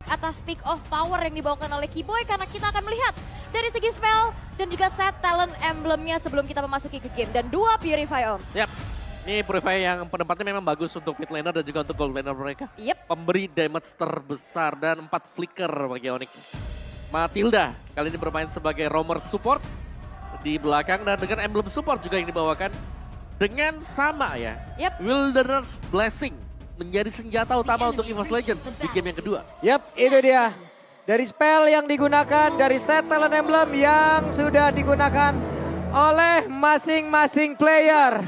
atas peak of power yang dibawakan oleh Kiboy karena kita akan melihat dari segi spell dan juga set talent emblemnya sebelum kita memasuki ke game. Dan 2 Purify Om. Yap. Ini Purify yang penempatnya memang bagus untuk mid laner dan juga untuk gold laner mereka. Yep. Pemberi damage terbesar dan 4 flicker bagi Onyx. Matilda kali ini bermain sebagai roamer support di belakang dan dengan emblem support juga yang dibawakan. Dengan sama ya, Yep. Wilderness Blessing menjadi senjata utama untuk EVOS Legends di game yang kedua. Yap, itu dia. Dari spell yang digunakan, dari set talent emblem yang sudah digunakan oleh masing-masing player.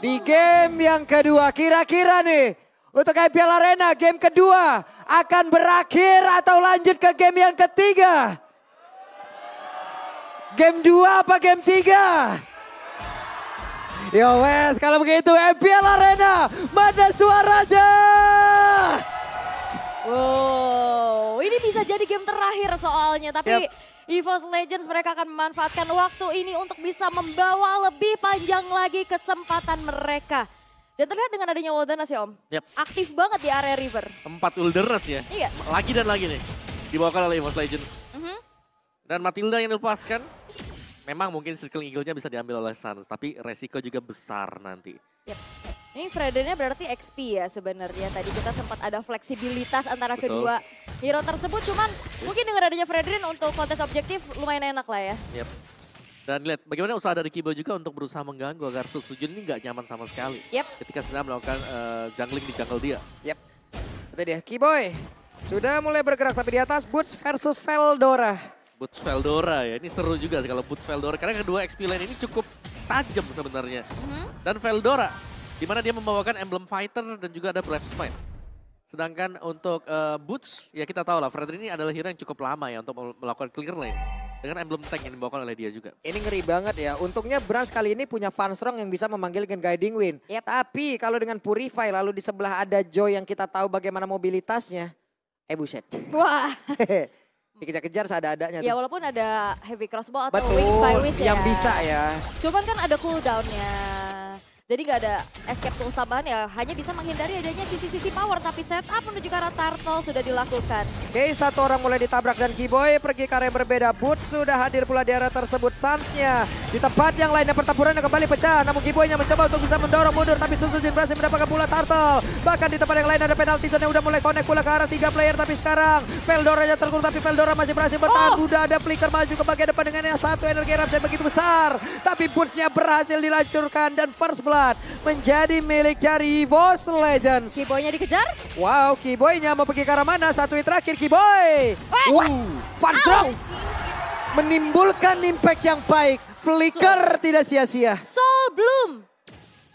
Di game yang kedua, kira-kira nih untuk IPL Arena game kedua akan berakhir atau lanjut ke game yang ketiga? Game 2 apa game 3? Yo wes, kalau begitu IPL Arena, mana suaranya? Wow, ini bisa jadi game terakhir soalnya. Tapi EVOS Legends mereka akan memanfaatkan waktu ini untuk bisa membawa lebih panjang lagi kesempatan mereka. Dan terlihat dengan adanya Wilderness ya Om. Yap. Aktif banget di area river. 4 Wilderness ya. Iya. Lagi dan lagi nih. Dibawakan oleh EVOS Legends. Dan Matilda yang dilepaskan. Memang mungkin Circle Eagle-nya bisa diambil oleh Suns. Tapi resiko juga besar nanti. Yep. Ini Fredericknya berarti XP ya sebenarnya. Tadi kita sempat ada fleksibilitas antara kedua hero tersebut. Cuman mungkin dengan adanya Frederick untuk kontes objektif lumayan enak lah ya. Yep. Dan lihat bagaimana usaha dari Kiboy juga untuk berusaha mengganggu agar Susujun ini nggak nyaman sama sekali. Yep. Ketika sedang melakukan jungling di jungle dia. Yap, itu dia. Kiboy sudah mulai bergerak tapi di atas Boots versus Veldora. Boots Veldora ya, ini seru juga sih kalau Boots Veldora. Karena kedua XP lane ini cukup tajam sebenarnya. Dan Veldora, di mana dia membawakan emblem fighter dan juga ada Brave Smite. Sedangkan untuk Boots, ya kita tahu lah Frederick ini adalah hero yang cukup lama ya untuk melakukan clear lane. Dengan emblem tank yang dibawakan oleh dia juga. Ini ngeri banget ya. Untungnya Brands kali ini punya Funstrong yang bisa memanggil dengan Guiding Wind. Yep. Tapi kalau dengan Purify lalu di sebelah ada Joy yang kita tahu bagaimana mobilitasnya. Buset. Wah. Dikejar-kejar seadanya Ya tuh. walaupun ada heavy crossbow atau Betul, wings by wings ya. yang bisa ya. Cuman kan ada cooldownnya. Jadi nggak ada escape tools tambahan ya. Hanya bisa menghindari adanya sisi-sisi power. Tapi setup menuju ke arah turtle sudah dilakukan. Oke, satu orang mulai ditabrak dan Kiboy pergi ke arah yang berbeda. Boots sudah hadir pula di area tersebut. Suns-nya di tempat yang lainnya pertempurannya kembali pecah. Namun Kiboy-nya mencoba untuk bisa mendorong mundur. Tapi Susujin berhasil mendapatkan pula turtle. Bahkan di tempat yang lain ada penalty zone yang udah mulai connect pula ke arah 3 player. Tapi sekarang Veldora-nya terkurung. Tapi Veldora masih berhasil bertahan. Udah ada flicker maju ke bagian depan dengan yang satu energi eruption begitu besar. Tapi Boots-nya berhasil dilancurkan dan first blood menjadi milik dari EVOS Legends. Kiboy-nya dikejar. Wow, Kiboy-nya mau pergi ke arah mana? Satu hit terakhir Kiboy. Wah, Funstrong menimbulkan impact yang baik. Flicker tidak sia-sia. Soul Bloom.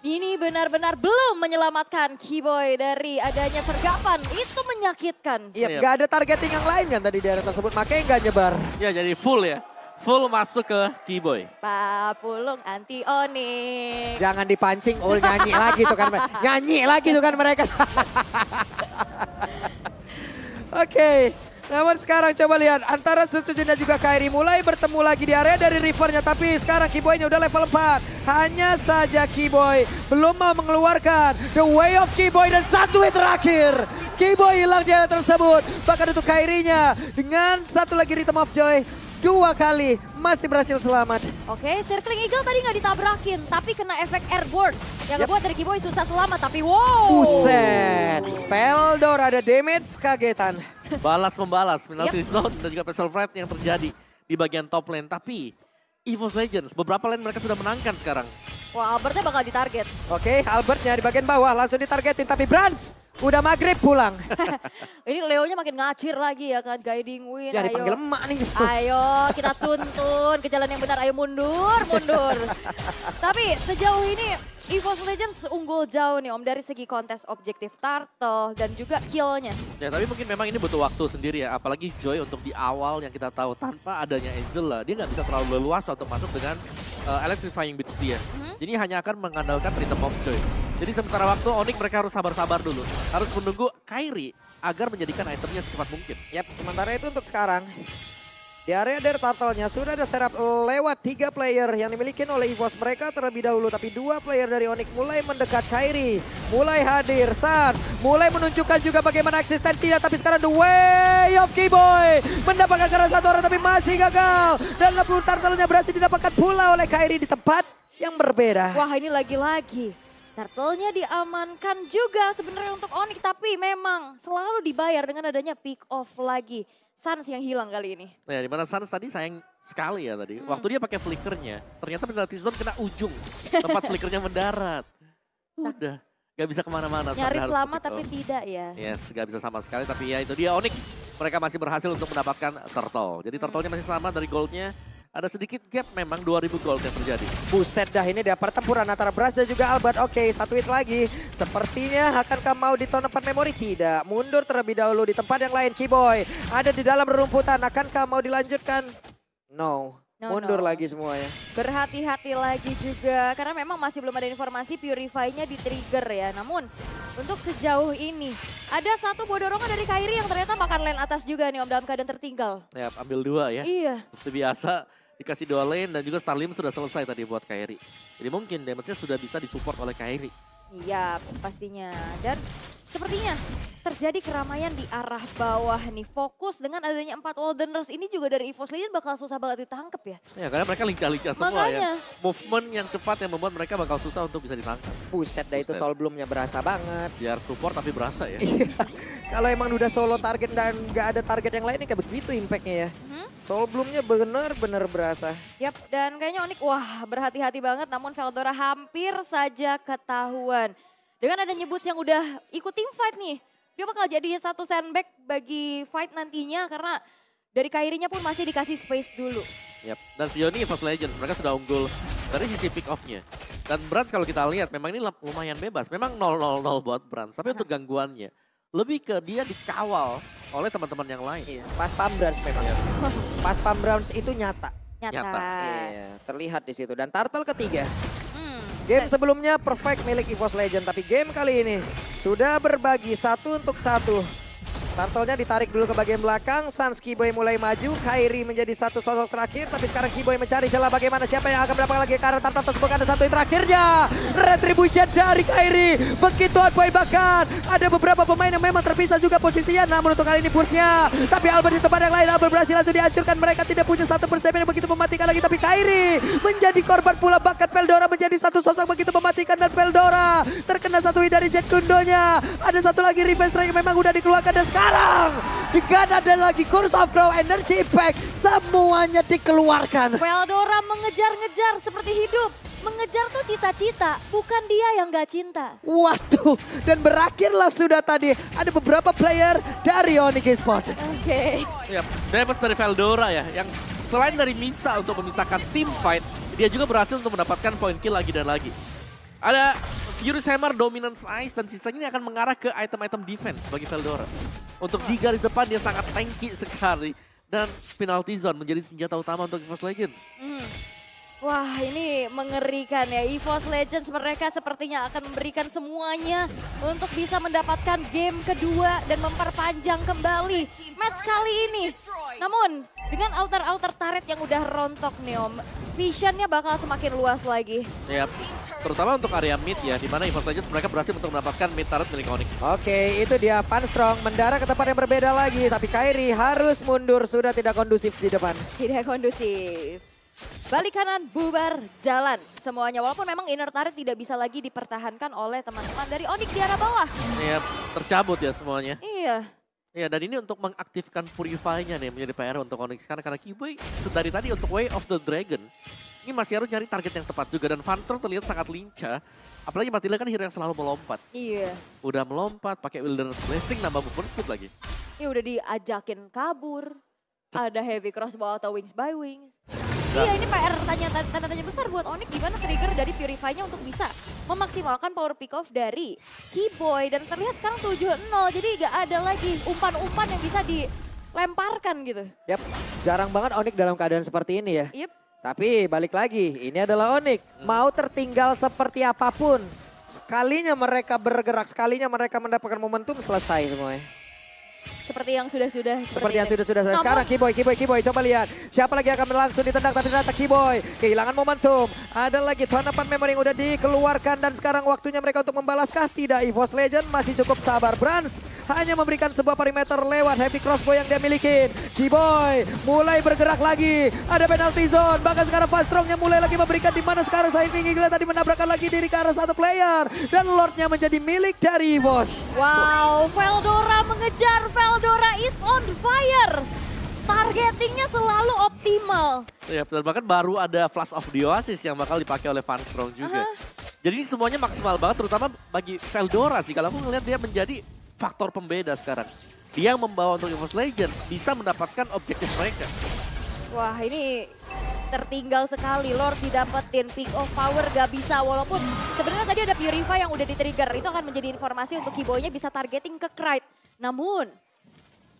Ini benar-benar belum menyelamatkan Kiboy dari adanya sergapan. Itu menyakitkan. Iya, nggak ada targeting yang lain kan tadi di area tersebut. Makanya nggak nyebar. Ya jadi full ya. Full masuk ke Kiboy. Papulung anti Onyx. Jangan dipancing, nyanyi lagi tuh kan. Nyanyi lagi tuh kan mereka. Oke. Namun sekarang coba lihat antara Susujin dan juga Kairi mulai bertemu lagi di area dari rivernya. Tapi sekarang Kiboy-nya udah level 4. Hanya saja Kiboy belum mau mengeluarkan The Way of Kiboy dan satu hit terakhir. Kiboy hilang di area tersebut. Bahkan untuk Kairinya dengan satu lagi Rhythm of Joy. 2 kali masih berhasil selamat. Oke, Circling Eagle tadi nggak ditabrakin, tapi kena efek airborne. Yang ngebuat dari Kiboy susah selamat, tapi wow. Buset, Veldora ada damage kagetan. Balas membalas, penalty zone dan juga special threat yang terjadi di bagian top lane. Tapi EVOS Legends, beberapa lane mereka sudah menangkan sekarang. Wah, Albertnya bakal ditarget. Oke, Albertnya di bagian bawah langsung ditargetin. Tapi Brands udah maghrib pulang. Ini Leo-nya makin ngacir lagi ya kan, Guiding Wind. Ya Ayo. dipanggil emak nih. Ayo kita tuntun ke jalan yang benar, ayo mundur, mundur. Tapi sejauh ini EVOS Legends unggul jauh nih Om dari segi kontes objektif turtle dan juga kill-nya. Ya tapi mungkin memang ini butuh waktu sendiri ya. Apalagi Joy untuk di awal yang kita tahu tanpa adanya Angela. Dia nggak bisa terlalu leluasa untuk masuk dengan electrifying beats dia. Jadi hanya akan mengandalkan Rhythm of Joy. Jadi sementara waktu Onyx mereka harus sabar-sabar dulu. Harus menunggu Kairi agar menjadikan itemnya secepat mungkin. Yap, sementara itu untuk sekarang Di area dari turtle-nya sudah ada serap lewat 3 player yang dimiliki oleh EVOS mereka terlebih dahulu. Tapi 2 player dari Onyx mulai mendekat. Kairi mulai hadir. Sans mulai menunjukkan juga bagaimana eksistensinya. Tapi sekarang the way of Kiboy mendapatkan karena 1 orang tapi masih gagal. Dan turtle-nya berhasil didapatkan pula oleh Kairi di tempat yang berbeda. Wah ini lagi-lagi. Turtle-nya diamankan juga sebenarnya untuk Onyx. Tapi memang selalu dibayar dengan adanya pick off lagi. Sans yang hilang kali ini. Nah, dimana Sans tadi sayang sekali ya tadi. Waktu dia pakai flickernya, ternyata penalti zone kena ujung. Tempat flickernya mendarat. Udah, gak bisa kemana-mana. Nyaris lama tapi tidak ya. Yes, gak bisa sama sekali. Tapi ya itu dia Onyx. Mereka masih berhasil untuk mendapatkan turtle. Jadi turtle-nya masih sama dari goldnya. Ada sedikit gap memang 2000 gold yang terjadi. Buset dah ini dia pertempuran antara Brass dan juga Albert. Oke, 1 hit lagi. Sepertinya akankah mau ditonton memori? Tidak. Mundur terlebih dahulu di tempat yang lain. Kiboy ada di dalam rerumputan. Akankah mau dilanjutkan? No. Mundur lagi semuanya. Berhati-hati lagi juga. Karena memang masih belum ada informasi Purify-nya di trigger ya. Namun untuk sejauh ini ada satu buah dorongan dari Kairi yang ternyata makan lane atas juga nih Om dalam keadaan tertinggal. Ya, ambil 2 ya. Iya. Seperti biasa. Dikasih 2 lane dan juga Starlim sudah selesai tadi buat Kairi. Jadi mungkin damage-nya sudah bisa disupport oleh Kairi. Iya pastinya. Dan sepertinya terjadi keramaian di arah bawah nih. Fokus dengan adanya 4 Waldeners ini juga dari EVOS Legends bakal susah banget ditangkap ya. Ya karena mereka lincah-lincah semua Makanya. ya. Movement yang cepat yang membuat mereka bakal susah untuk bisa ditangkap. Buset dah itu soul bloomnya berasa banget. Biar support tapi berasa ya. Kalau emang udah solo target dan gak ada target yang lain kayak begitu impactnya ya. Soul bloomnya bener-bener berasa. Yap, dan kayaknya Onyx wah berhati-hati banget namun Veldora hampir saja ketahuan. Dengan ada Nyebuts yang udah ikut team fight nih. Dia bakal jadi satu sandbag bagi fight nantinya karena dari Kairinya pun masih dikasih space dulu. Yap. Dan sejauh ini EVOS Legends mereka sudah unggul dari sisi pick off-nya. Dan Brands kalau kita lihat memang ini lumayan bebas. Memang 0-0-0 buat Brands, tapi untuk gangguannya lebih ke dia dikawal oleh teman-teman yang lain. Iya, pas pam Browns memang. Pas pam Browns itu nyata. Nyata. Iya, terlihat di situ. Dan turtle ketiga. Game sebelumnya perfect milik EVOS Legends, tapi game kali ini sudah berbagi 1 untuk 1. Turtle-nya ditarik dulu ke bagian belakang, Sans Kiboy mulai maju, Kairi menjadi satu sosok terakhir, tapi sekarang Kiboy mencari celah bagaimana siapa yang akan mendapatkan lagi karena Turtle tersebut ada 1 hit terakhirnya. Retribution dari Kairi, begitu on point bahkan ada beberapa pemain yang memang terpisah juga posisinya, namun untuk kali ini burstnya. Tapi Albert di tempat yang lain, Albert berhasil langsung dihancurkan, mereka tidak punya satu persen yang begitu mematikan lagi, tapi Kairi menjadi korban pula, bahkan Veldora menjadi satu sosok begitu mematikan dan Veldora terkena 1 hit dari Jet Kundonya. Ada 1 lagi revenge strike yang memang udah dikeluarkan dan sekarang Digana dan lagi Curse of Crow, Energy Pack, semuanya dikeluarkan. Veldora mengejar-ngejar seperti hidup. Mengejar tuh cita-cita, bukan dia yang gak cinta. Waduh, dan berakhirlah sudah tadi ada beberapa player dari Onyx Esports. Oke. Yap. Damage dari Veldora ya, yang selain dari Misa untuk memisahkan team fight, dia juga berhasil untuk mendapatkan point kill lagi dan lagi. Ada Furious Hammer, Dominance Ice, dan sisanya ini akan mengarah ke item-item defense bagi Veldora. Untuk di garis depan dia sangat tanky sekali. Dan penalty zone menjadi senjata utama untuk EVOS Legends. Wah ini mengerikan ya, EVOS Legends mereka sepertinya akan memberikan semuanya untuk bisa mendapatkan game kedua dan memperpanjang kembali match kali ini. Namun dengan outer turret yang udah rontok nih Om, visionnya bakal semakin luas lagi. Yap. Terutama untuk area mid ya, di mana EVOS Legends mereka berhasil untuk mendapatkan mid turret milik Onyx. Oke, itu dia Panstrong mendarat ke tempat yang berbeda lagi, tapi Kairi harus mundur, sudah tidak kondusif di depan. Tidak kondusif. Balik kanan, bubar, jalan. Semuanya, walaupun memang inner turret tidak bisa lagi dipertahankan oleh teman-teman dari Onyx di arah bawah. Iya, tercabut ya semuanya. Iya. Ya, dan ini untuk mengaktifkan Purify-nya nih menjadi PR untuk Onyx. Karena Kiboy dari tadi untuk Way of the Dragon, ini masih harus nyari target yang tepat juga. Dan Vanter terlihat sangat lincah. Apalagi Matilda kan hero yang selalu melompat. Iya. Udah melompat, pakai Wilderness Blessing, nambah movement speed lagi. Ini udah diajakin kabur. Ada heavy crossbow atau wings by wings. Iya ini PR tanda tanya besar buat Onyx gimana trigger dari Purify-nya untuk bisa memaksimalkan power pick off dari Kiboy. Dan terlihat sekarang 7-0 jadi gak ada lagi umpan-umpan yang bisa dilemparkan gitu. Yap, jarang banget Onyx dalam keadaan seperti ini ya. Yep. Tapi balik lagi, ini adalah Onyx. Mau tertinggal seperti apapun, sekalinya mereka bergerak, sekalinya mereka mendapatkan momentum, selesai semuanya. Seperti yang sudah-sudah. Seperti yang sudah-sudah. Namun- Sekarang Kiboy, coba lihat. Siapa lagi yang akan langsung ditendang, tapi ternyata Kiboy kehilangan momentum. Ada lagi Tournament Memory yang udah dikeluarkan dan sekarang waktunya mereka untuk membalaskah? Tidak, EVOS Legend masih cukup sabar. Brans hanya memberikan sebuah perimeter lewat heavy crossbow yang dia miliki. Kiboy mulai bergerak lagi. Ada penalty zone, bahkan sekarang Fastrongnya mulai lagi memberikan di mana sekarang Shining Eagle tadi menabrakkan lagi diri ke arah satu player. Dan Lordnya menjadi milik dari EVOS. Wow, Veldora mengejar. Veldora is on fire. Targetingnya selalu optimal. Ya, dan bahkan baru ada Flash of the Oasis yang bakal dipakai oleh Van Strong juga. Jadi ini semuanya maksimal banget, terutama bagi Veldora sih. Kalau aku ngeliat dia menjadi faktor pembeda sekarang. Dia yang membawa untuk EVOS Legends bisa mendapatkan objektif mereka. Wah, ini tertinggal sekali. Lord didapetin, Peak of Power gak bisa. Walaupun sebenarnya tadi ada Purify yang udah di-trigger. Itu akan menjadi informasi untuk Kiboy-nya bisa targeting ke Krite. Namun,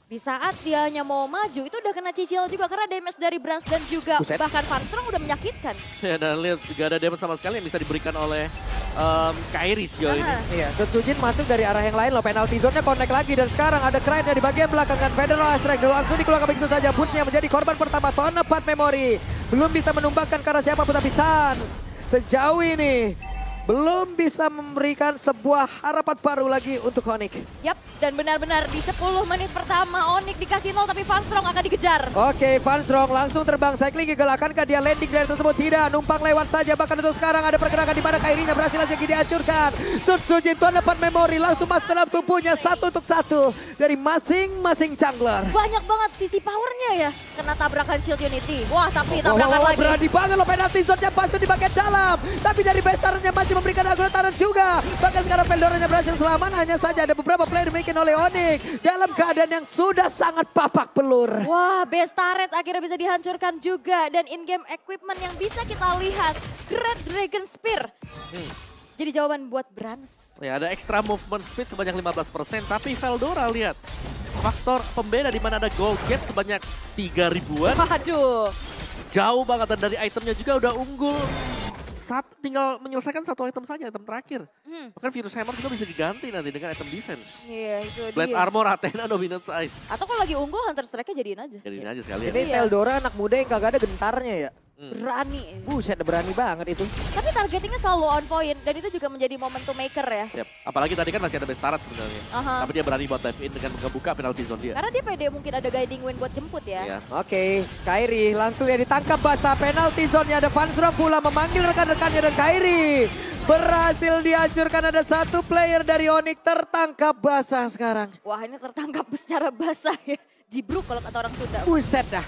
di saat dia hanya mau maju, itu udah kena cicil juga. Karena damage dari Brans dan juga Buset. bahkan Van Strong udah menyakitkan. Ya, dan lihat gak ada damage sama sekali yang bisa diberikan oleh Kairi sejauh ini. Iya, Sujin masuk dari arah yang lain loh. Penalty zone-nya connect lagi dan sekarang ada Krite di bagian belakang kan. Federal Astrek langsung dikeluarkan begitu saja. Boots-nya menjadi korban pertama. Tournament Memory belum bisa menumbangkan karena siapapun, tapi Sans sejauh ini belum bisa memberikan sebuah harapan baru lagi untuk Onyx. Yap, dan benar-benar di 10 menit pertama Onyx dikasih 0 tapi Van Strong akan dikejar. Oke, Van Strong langsung terbang cycling Eagle. Akankah dia landing dari tersebut? Tidak, numpang lewat saja. Bahkan untuk sekarang ada pergerakan di mana Kairinya berhasil lagi dihancurkan. Sujin Tournament Memory langsung masuk ke dalam tubuhnya 1 untuk 1 dari masing-masing jungler. Banyak banget sisi powernya ya. Kena tabrakan Shield Unity. Wah, tapi tabrakan lagi. Berani banget loh, penalty zone-nya masuk di bagian dalam. Tapi dari Bestarnya masih memberikan agrotaran juga. Bahkan sekarang Veldoranya berhasil selamat. Hanya saja ada beberapa player dimiliki oleh Onyx dalam keadaan yang sudah sangat papak pelur. Wah, best turret akhirnya bisa dihancurkan juga. Dan in-game equipment yang bisa kita lihat. Great Dragon Spear. Jadi jawaban buat Brans. Ya, ada extra movement speed sebanyak 15%, tapi Veldora lihat. Faktor pembeda di mana ada gold gate sebanyak 3.000-an. Waduh. Jauh banget, dan dari itemnya juga udah unggul. Tinggal menyelesaikan satu item saja, item terakhir. Bahkan Virus Hammer juga bisa diganti nanti dengan item defense. Iya, itu Blade dia. Armor, Athena, Dominance Ice. Atau kalau lagi unggul Hunter Strike-nya jadiin aja. Jadiin aja sekalian. Ini Iya. Veldora anak muda yang kagak ada gentarnya ya. Berani. Buset, berani banget itu. Tapi targetingnya selalu on point. Dan itu juga menjadi momentum maker ya. Yap. Apalagi tadi kan masih ada Bestarat sebenarnya. Aha. Tapi dia berani buat dive in dengan membuka penalty zone dia. Karena dia pede mungkin ada guiding win buat jemput ya. Iya. Oke, Kairi langsung ya ditangkap basah. Penalty zone-nya ada Van Strong pula memanggil rekan-rekannya dan Kairi berhasil dihancurkan. Ada satu player dari Onyx tertangkap basah sekarang. Wah, ini tertangkap secara basah ya. Jibruk kalau kata orang Sunda. Buset dah.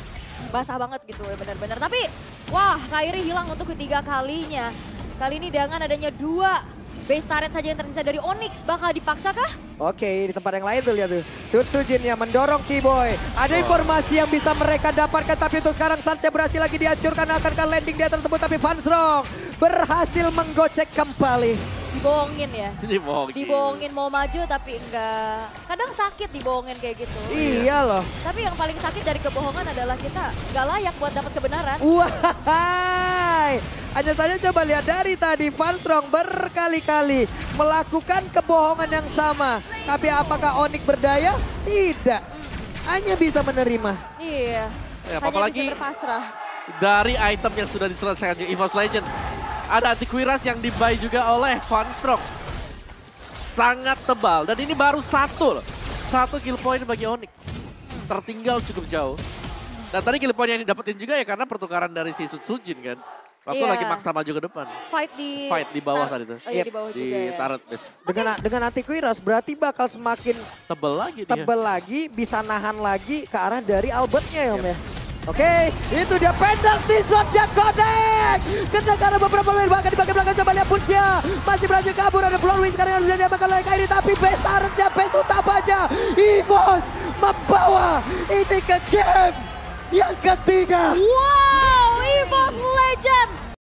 Basah banget gitu ya benar-benar. Tapi wah, Kairi hilang untuk ketiga kalinya. Kali ini dengan adanya 2 base turret saja yang tersisa dari Onyx. Bakal dipaksakah? Oke, di tempat yang lain tuh lihat tuh. Sujin yang mendorong Kiboy. Ada informasi yang bisa mereka dapatkan, tapi untuk sekarang Sansya berhasil lagi dihancurkan. Akankah landing dia tersebut, tapi Van Strong berhasil menggocek kembali. Dibohongin ya. Dibohongin mau maju tapi enggak. Kadang sakit dibohongin kayak gitu. Iya loh. Tapi yang paling sakit dari kebohongan adalah kita nggak layak buat dapat kebenaran. Wahai, hanya saja coba lihat dari tadi Van Strong berkali-kali melakukan kebohongan yang sama. Tapi apakah Onyx berdaya? Tidak. Hanya bisa menerima. Iya. Ya, Hanya apalagi bisa berpasrah. dari item yang sudah diselesaikan di EVOS Legends. Ada Antiquiras yang dibuy juga oleh Van Strong. Sangat tebal, dan ini baru 1 loh. 1 kill point bagi Onyx. Tertinggal cukup jauh. Dan tadi kill point yang didapetin juga ya karena pertukaran dari si Sujin kan. Waktu Iya. lagi maksa maju ke depan. Fight di bawah tadi tuh. Oh iya, di bawah Di juga ya. turret base. Dengan Antiquiras berarti bakal semakin Tebel lagi dia. tebal lagi, bisa nahan lagi ke arah dari Albertnya ya Om ya. Oke, itu dia penalty zone-nya Connect. Kena karena beberapa pemain bahkan di bagian belakang, coba lihat Punca. Masih berhasil kabur, ada Flowing sekarang yang sudah diamankan oleh Kairi. Tapi best targetnya, best utamanya. EVOS membawa ini ke game yang ketiga. Wow, EVOS Legends